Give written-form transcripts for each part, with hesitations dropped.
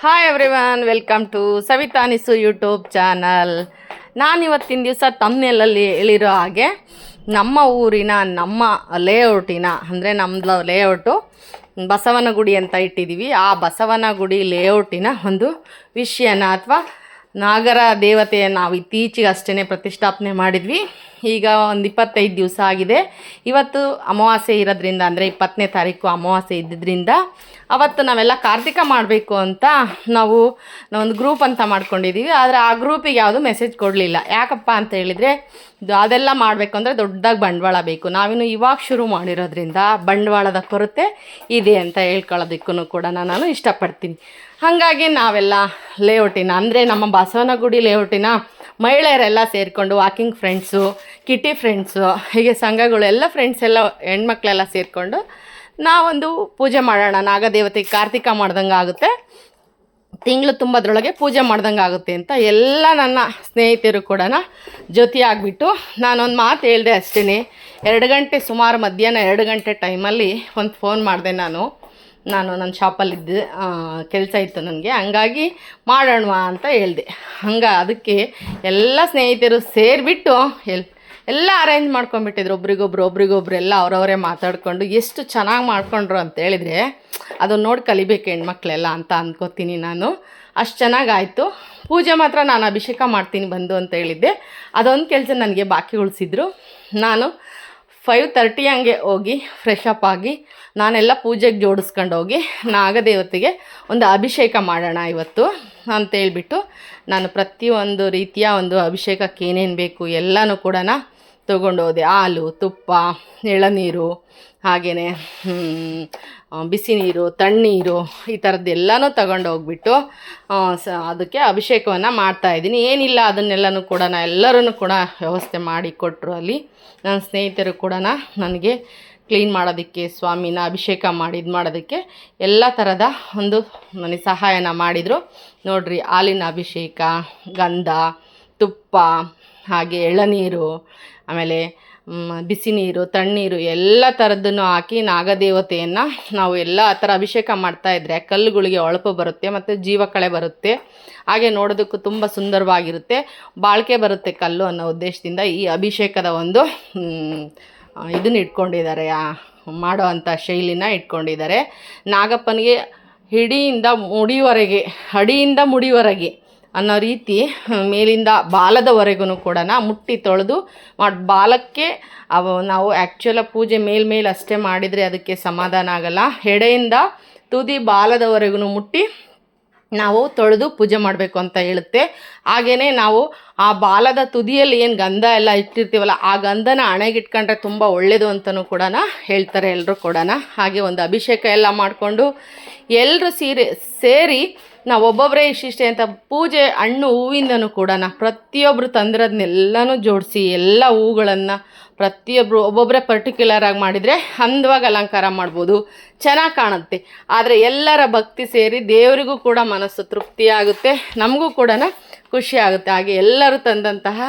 Hi everyone, welcome to Savita Nisu YouTube channel. ನಾನಿವತ್ತಿನ ದಿವಸ ತಮ್ಮನೆಲ್ಲಲ್ಲಿ ಹೇಳಿರೋ ಹಾಗೆ ನಮ್ಮ ಊರಿನ ನಮ್ಮ ಲೇಔಟಿನ ಅಂದರೆ ನಮ್ಮದು ಲೇಔಟು ಬಸವನಗುಡಿ ಅಂತ ಇಟ್ಟಿದ್ದೀವಿ. ಆ ಬಸವನಗುಡಿ ಲೇಔಟಿನ ಒಂದು ವಿಷಯನ ಅಥವಾ ನಾಗರ ದೇವತೆಯನ್ನು ನಾವು ಇತ್ತೀಚೆಗೆ ಅಷ್ಟೇ ಪ್ರತಿಷ್ಠಾಪನೆ ಮಾಡಿದ್ವಿ. ಈಗ ಒಂದು 25 ದಿವಸ ಆಗಿದೆ. ಇವತ್ತು ಅಮಾವಾಸ್ಯೆ ಇರೋದ್ರಿಂದ ಅಂದರೆ 20ನೇ ತಾರೀಕು ಅಮಾವಾಸ್ಯೆ ಇದ್ದಿದ್ದರಿಂದ ಅವತ್ತು ನಾವೆಲ್ಲ ಕಾರ್ತಿಕ ಮಾಡಬೇಕು ಅಂತ ನಾವು ಒಂದು ಗ್ರೂಪ್ ಅಂತ ಮಾಡ್ಕೊಂಡಿದ್ದೀವಿ. ಆದರೆ ಆ ಗ್ರೂಪಿಗೆ ಯಾವುದು ಮೆಸೇಜ್ ಕೊಡಲಿಲ್ಲ. ಯಾಕಪ್ಪ ಅಂತ ಹೇಳಿದರೆ ಅದೆಲ್ಲ ಮಾಡಬೇಕು ಅಂದರೆ ದೊಡ್ಡದಾಗಿ ಬಂಡವಾಳ ಬೇಕು. ನಾವಿನ್ನು ಇವಾಗ ಶುರು ಮಾಡಿರೋದ್ರಿಂದ ಬಂಡವಾಳದ ಕೊರತೆ ಇದೆ ಅಂತ ಹೇಳ್ಕೊಳ್ಳೋದಕ್ಕೂ ಕೂಡ ನಾನು ಇಷ್ಟಪಡ್ತೀನಿ. ಹಾಗಾಗಿ ನಾವೆಲ್ಲ ಲೇಔಟಿನ ಅಂದರೆ ನಮ್ಮ ಬಸವನಗುಡಿ ಲೇಔಟಿನ ಮಹಿಳೆಯರೆಲ್ಲ ಸೇರಿಕೊಂಡು ವಾಕಿಂಗ್ ಫ್ರೆಂಡ್ಸು, ಕಿಟಿ ಫ್ರೆಂಡ್ಸು, ಹೀಗೆ ಸಂಘಗಳು ಎಲ್ಲ ಫ್ರೆಂಡ್ಸ್ ಎಲ್ಲ ಹೆಣ್ಮಕ್ಳೆಲ್ಲ ಸೇರಿಕೊಂಡು ನಾವೊಂದು ಪೂಜೆ ಮಾಡೋಣ. ನಾಗದೇವತೆಗೆ ಕಾರ್ತಿಕ ಮಾಡ್ದಂಗೆ ಆಗುತ್ತೆ, ತಿಂಗಳು ತುಂಬದ್ರೊಳಗೆ ಪೂಜೆ ಮಾಡ್ದಂಗೆ ಆಗುತ್ತೆ ಅಂತ ಎಲ್ಲ ನನ್ನ ಸ್ನೇಹಿತರು ಕೂಡ ಜೊತೆಯಾಗಿಬಿಟ್ಟು ನಾನೊಂದು ಮಾತು ಹೇಳಿದೆ ಅಷ್ಟೇ. 2 ಗಂಟೆ ಸುಮಾರು ಮಧ್ಯಾಹ್ನ 2 ಗಂಟೆ ಟೈಮಲ್ಲಿ ಒಂದು ಫೋನ್ ಮಾಡಿದೆ. ನಾನು ನನ್ನ ಶಾಪಲ್ಲಿದ್ದೆ, ಕೆಲಸ ಇತ್ತು ನನಗೆ, ಹಂಗಾಗಿ ಮಾಡೋಣ ಅಂತ ಹೇಳಿದೆ. ಅದಕ್ಕೆ ಎಲ್ಲ ಸ್ನೇಹಿತರು ಸೇರಿಬಿಟ್ಟು ಎಲ್ಲ ಅರೇಂಜ್ ಮಾಡ್ಕೊಂಡ್ಬಿಟ್ಟಿದ್ರು. ಒಬ್ರಿಗೊಬ್ರು ಎಲ್ಲ ಅವರವರೇ ಮಾತಾಡಿಕೊಂಡು ಎಷ್ಟು ಚೆನ್ನಾಗಿ ಮಾಡ್ಕೊಂಡ್ರು ಅಂತ ಹೇಳಿದರೆ ಅದನ್ನು ನೋಡಿ ಕಲಿಬೇಕು ಹೆಣ್ಮಕ್ಳೆಲ್ಲ ಅಂತ ಅಂದ್ಕೋತೀನಿ ನಾನು. ಅಷ್ಟು ಚೆನ್ನಾಗಾಯಿತು. ಪೂಜೆ ಮಾತ್ರ ನಾನು ಅಭಿಷೇಕ ಮಾಡ್ತೀನಿ ಬಂದು ಅಂತ ಹೇಳಿದ್ದೆ. ಅದೊಂದು ಕೆಲಸ ನನಗೆ ಬಾಕಿ ಉಳಿಸಿದ್ರು. ನಾನು 5:30 ಹಂಗೆ ಹೋಗಿ ಫ್ರೆಶ್ ಅಪ್ ಆಗಿ ನಾನೆಲ್ಲ ಪೂಜೆಗೆ ಜೋಡಿಸ್ಕೊಂಡು ಹೋಗಿ ನಾಗದೇವತೆಗೆ ಒಂದು ಅಭಿಷೇಕ ಮಾಡೋಣ ಇವತ್ತು ಅಂತೇಳ್ಬಿಟ್ಟು ನಾನು ಪ್ರತಿಯೊಂದು ರೀತಿಯ ಒಂದು ಅಭಿಷೇಕಕ್ಕೆ ಏನೇನು ಬೇಕು ಎಲ್ಲನೂ ಕೂಡ ತೊಗೊಂಡು ಹೋದೆ. ಹಾಲು, ತುಪ್ಪ, ಎಳನೀರು, ಹಾಗೆಯೇ ಬಿಸಿ ನೀರು, ತಣ್ಣೀರು, ಈ ಥರದ್ದೆಲ್ಲನೂ ತಗೊಂಡು ಹೋಗ್ಬಿಟ್ಟು ಅದಕ್ಕೆ ಅಭಿಷೇಕವನ್ನು ಮಾಡ್ತಾಯಿದ್ದೀನಿ. ಏನಿಲ್ಲ ಅದನ್ನೆಲ್ಲನೂ ಕೂಡ ಎಲ್ಲರೂ ಕೂಡ ವ್ಯವಸ್ಥೆ ಮಾಡಿ ಕೊಟ್ಟರು. ಅಲ್ಲಿ ನನ್ನ ಸ್ನೇಹಿತರು ಕೂಡ ನನಗೆ ಕ್ಲೀನ್ ಮಾಡೋದಕ್ಕೆ, ಸ್ವಾಮಿನ ಅಭಿಷೇಕ ಮಾಡಿ ಇದು ಮಾಡೋದಕ್ಕೆ ಎಲ್ಲ ಥರದ ಒಂದು ನನಗೆ ಸಹಾಯನ ಮಾಡಿದರು. ನೋಡಿರಿ, ಹಾಲಿನ ಅಭಿಷೇಕ, ಗಂಧ, ತುಪ್ಪ, ಹಾಗೆ ಎಳನೀರು, ಆಮೇಲೆ ಬಿಸಿ ನೀರು, ತಣ್ಣೀರು ಎಲ್ಲ ಥರದ್ದನ್ನು ಹಾಕಿ ನಾಗದೇವತೆಯನ್ನು ನಾವು ಎಲ್ಲ ಆ ಥರ ಅಭಿಷೇಕ ಮಾಡ್ತಾಯಿದ್ರೆ ಕಲ್ಲುಗಳಿಗೆ ಹೊಳಪು ಬರುತ್ತೆ ಮತ್ತು ಜೀವಕಳೆ ಬರುತ್ತೆ. ಹಾಗೆ ನೋಡೋದಕ್ಕೂ ತುಂಬ ಸುಂದರವಾಗಿರುತ್ತೆ, ಬಾಳಿಕೆ ಬರುತ್ತೆ ಕಲ್ಲು ಅನ್ನೋ ಉದ್ದೇಶದಿಂದ ಈ ಅಭಿಷೇಕದ ಒಂದು ಇದನ್ನ ಇಟ್ಕೊಂಡಿದ್ದಾರೆ, ಮಾಡೋ ಅಂಥ ಶೈಲಿನ ಇಟ್ಕೊಂಡಿದ್ದಾರೆ. ನಾಗಪ್ಪನಿಗೆ ಅಡಿಯಿಂದ ಮುಡಿವರೆಗೆ ಅನ್ನೋ ರೀತಿ ಮೇಲಿಂದ ಬಾಲದವರೆಗೂ ಕೂಡ ಮುಟ್ಟಿ ತೊಳೆದು ಬಾಲಕ್ಕೆ ನಾವು ಆ್ಯಕ್ಚುಲ ಪೂಜೆ ಮೇಲೆ ಅಷ್ಟೇ ಮಾಡಿದರೆ ಅದಕ್ಕೆ ಸಮಾಧಾನ ಆಗಲ್ಲ. ಎಡೆಯಿಂದ ತುದಿ ಬಾಲದವರೆಗೂ ಮುಟ್ಟಿ ನಾವು ತೊಳೆದು ಪೂಜೆ ಮಾಡಬೇಕು ಅಂತ ಹೇಳುತ್ತೆ. ಹಾಗೆಯೇ ನಾವು ಆ ಬಾಲದ ತುದಿಯಲ್ಲಿ ಏನು ಗಂಧ ಎಲ್ಲ ಇಟ್ಟಿರ್ತೀವಲ್ಲ ಆ ಗಂಧನ ಹಣೆಗಿಟ್ಕೊಂಡ್ರೆ ತುಂಬ ಒಳ್ಳೆಯದು ಅಂತಲೂ ಕೂಡ ಹೇಳ್ತಾರೆ ಎಲ್ಲರೂ ಕೂಡ. ಹಾಗೆ ಒಂದು ಅಭಿಷೇಕ ಎಲ್ಲ ಮಾಡಿಕೊಂಡು ಎಲ್ಲರೂ ಸೇರಿ ನಾವು ಒಬ್ಬೊಬ್ಬರೇ ಇಷ್ಟಿಷ್ಟೇ ಅಂತ ಪೂಜೆ ಹಣ್ಣು ಹೂವಿಂದನೂ ಕೂಡ ಪ್ರತಿಯೊಬ್ಬರು ತಂದಿರೋದನ್ನೆಲ್ಲನೂ ಜೋಡಿಸಿ ಎಲ್ಲ ಹೂಗಳನ್ನು ಒಬ್ಬೊಬ್ಬರೇ ಪರ್ಟಿಕ್ಯುಲರಾಗಿ ಮಾಡಿದರೆ ಅಂದವಾಗಿ ಅಲಂಕಾರ ಮಾಡ್ಬೋದು, ಚೆನ್ನಾಗಿ ಕಾಣುತ್ತೆ. ಆದರೆ ಎಲ್ಲರ ಭಕ್ತಿ ಸೇರಿ ದೇವರಿಗೂ ಕೂಡ ಮನಸ್ಸು ತೃಪ್ತಿಯಾಗುತ್ತೆ, ನಮಗೂ ಕೂಡ ಖುಷಿ ಆಗುತ್ತೆ. ಹಾಗೆ ಎಲ್ಲರೂ ತಂದಂತಹ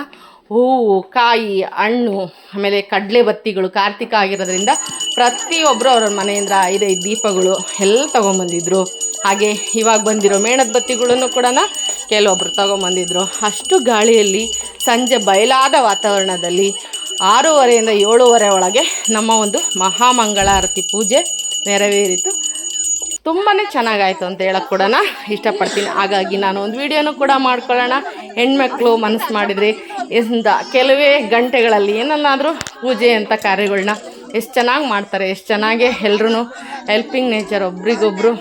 ಹೂವು, ಕಾಯಿ, ಹಣ್ಣು, ಆಮೇಲೆ ಕಡಲೆ ಬತ್ತಿಗಳು ಕಾರ್ತಿಕ ಆಗಿರೋದ್ರಿಂದ ಪ್ರತಿಯೊಬ್ಬರು ಅವ್ರ ಮನೆಯಿಂದ 5 ದೀಪಗಳು ಎಲ್ಲ ತೊಗೊಂಬಂದಿದ್ರು. ಹಾಗೆ ಇವಾಗ ಬಂದಿರೋ ಮೇಣದ ಬತ್ತಿಗಳನ್ನು ಕೂಡ ಕೆಲವೊಬ್ಬರು ತೊಗೊಂಬಂದಿದ್ರು. ಅಷ್ಟು ಗಾಳಿಯಲ್ಲಿ ಸಂಜೆ ಬಯಲಾದ ವಾತಾವರಣದಲ್ಲಿ 6:30 7:30 ಒಳಗೆ ನಮ್ಮ ಒಂದು ಮಹಾಮಂಗಳಾರತಿ ಪೂಜೆ ನೆರವೇರಿತು. ತುಂಬಾ ಚೆನ್ನಾಗಾಯಿತು ಅಂತ ಹೇಳೋಕ್ಕೆ ಕೂಡ ಇಷ್ಟಪಡ್ತೀನಿ. ಹಾಗಾಗಿ ನಾನು ಒಂದು ವಿಡಿಯೋನೂ ಕೂಡ ಮಾಡ್ಕೊಳ್ಳೋಣ. ಹೆಣ್ಮಕ್ಳು ಮನಸ್ಸು ಮಾಡಿದರೆ ಕೆಲವೇ ಗಂಟೆಗಳಲ್ಲಿ ಏನನ್ನಾದರೂ ಪೂಜೆ ಅಂತ ಕಾರ್ಯಗಳನ್ನ ಎಷ್ಟು ಚೆನ್ನಾಗಿ ಮಾಡ್ತಾರೆ, ಎಷ್ಟು ಚೆನ್ನಾಗಿ ಎಲ್ಲರೂ ಹೆಲ್ಪಿಂಗ್ ನೇಚರ್, ಒಬ್ರಿಗೊಬ್ಬರು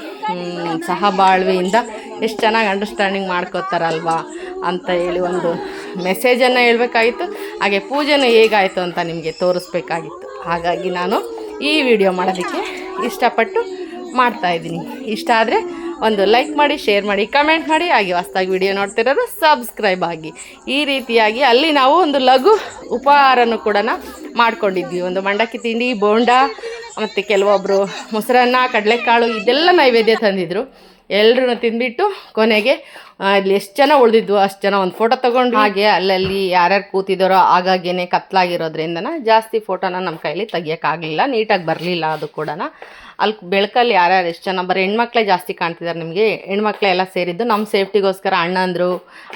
ಸಹಬಾಳ್ವೆಯಿಂದ ಎಷ್ಟು ಚೆನ್ನಾಗಿ ಅಂಡರ್ಸ್ಟ್ಯಾಂಡಿಂಗ್ ಮಾಡ್ಕೋತಾರಲ್ವಾ ಅಂತ ಹೇಳಿ ಒಂದು ಮೆಸೇಜನ್ನು ಹೇಳಬೇಕಾಗಿತ್ತು. ಹಾಗೆ ಪೂಜೆನೂ ಹೇಗಾಯಿತು ಅಂತ ನಿಮಗೆ ತೋರಿಸ್ಬೇಕಾಗಿತ್ತು. ಹಾಗಾಗಿ ನಾನು ಈ ವಿಡಿಯೋ ಮಾಡೋದಕ್ಕೆ ಇಷ್ಟಪಟ್ಟು ಮಾಡ್ತಾಯಿದ್ದೀನಿ. ಇಷ್ಟ ಆದರೆ ಒಂದು ಲೈಕ್ ಮಾಡಿ, ಶೇರ್ ಮಾಡಿ, ಕಮೆಂಟ್ ಮಾಡಿ. ಹಾಗೆ ಹೊಸ್ದಾಗಿ ವಿಡಿಯೋ ನೋಡ್ತಿರೋರು ಸಬ್ಸ್ಕ್ರೈಬ್ ಆಗಿ. ಈ ರೀತಿಯಾಗಿ ಅಲ್ಲಿ ನಾವು ಒಂದು ಲಘು ಉಪಹಾರನೂ ಕೂಡ ಮಾಡ್ಕೊಂಡಿದ್ವಿ. ಒಂದು ಮಂಡಕ್ಕಿ ತಿಂಡಿ, ಬೋಂಡ, ಮತ್ತು ಕೆಲವೊಬ್ಬರು ಮೊಸರನ್ನ ಕಡಲೆಕಾಳು ಇದೆಲ್ಲ ನೈವೇದ್ಯ ತಂದಿದ್ರು. ಎಲ್ಲರೂ ತಿಂದ್ಬಿಟ್ಟು ಕೊನೆಗೆ ಇಲ್ಲಿ ಎಷ್ಟು ಜನ ಉಳಿದಿದ್ವು ಅಷ್ಟು ಜನ ಒಂದು ಫೋಟೋ ತೊಗೊಂಡು ಹಾಗೆ ಅಲ್ಲಲ್ಲಿ ಯಾರ್ಯಾರು ಕೂತಿದ್ದಾರೋ ಆಗಾಗೇನೆ ಕತ್ಲಾಗಿರೋದ್ರಿಂದನ ಜಾಸ್ತಿ ಫೋಟೋನ ನಮ್ಮ ಕೈಲಿ ತೆಗಿಯೋಕ್ಕಾಗಲಿಲ್ಲ, ನೀಟಾಗಿ ಬರಲಿಲ್ಲ. ಅದು ಕೂಡ ಅಲ್ಲಿ ಬೆಳಕಲ್ಲಿ ಯಾರ್ಯಾರು ಎಷ್ಟು ಜನ ಬರೀ ಹೆಣ್ಮಕ್ಳೇ ಜಾಸ್ತಿ ಕಾಣ್ತಿದ್ದಾರೆ ನಿಮಗೆ. ಹೆಣ್ಮಕ್ಳೇ ಎಲ್ಲ ಸೇರಿದ್ದು ನಮ್ಮ ಸೇಫ್ಟಿಗೋಸ್ಕರ ಅಣ್ಣಂದರು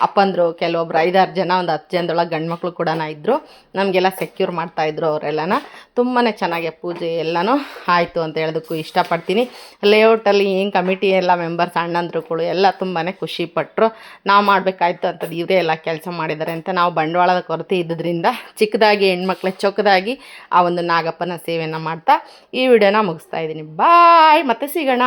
ಅಪ್ಪಂದರು ಕೆಲವೊಬ್ರು 5-6 ಜನ, ಒಂದು 10 ಜನದೊಳಗೆ ಗಂಡು ಮಕ್ಕಳು ಕೂಡ ಇದ್ದರು. ನಮಗೆಲ್ಲ ಸೆಕ್ಯೂರ್ ಮಾಡ್ತಾಯಿದ್ರು ಅವರೆಲ್ಲನ. ತುಂಬಾ ಚೆನ್ನಾಗಿ ಪೂಜೆ ಎಲ್ಲನೂ ಆಯಿತು ಅಂತ ಹೇಳೋದಕ್ಕೂ ಇಷ್ಟಪಡ್ತೀನಿ. ಲೇಔಟಲ್ಲಿ ಏನು ಕಮಿಟಿ ಎಲ್ಲ ಮೆಂಬರ್ಸ್ ಅಣ್ಣಂದ್ರುಗಳು ಎಲ್ಲ ತುಂಬಾ ಖುಷಿಪಟ್ಟರು. ನಾವು ಮಾಡಬೇಕಾಯ್ತು ಅಂತದ್ದು ಇವರೇ ಎಲ್ಲ ಕೆಲಸ ಮಾಡಿದ್ದಾರೆ ಅಂತ. ನಾವು ಬಂಡವಾಳದ ಕೊರತೆ ಇದ್ದಿದ್ದರಿಂದ ಚಿಕ್ಕದಾಗಿ ಹೆಣ್ಮಕ್ಳೇ ಚೊಕ್ಕದಾಗಿ ಆ ಒಂದು ನಾಗಪ್ಪನ ಸೇವೆಯನ್ನು ಮಾಡ್ತಾ ಈ ವಿಡಿಯೋನ ಮುಗಿಸ್ತಾ ಇದ್ದೀನಿ. ಬಾಯ್, ಮತ್ತೆ ಸಿಗೋಣ.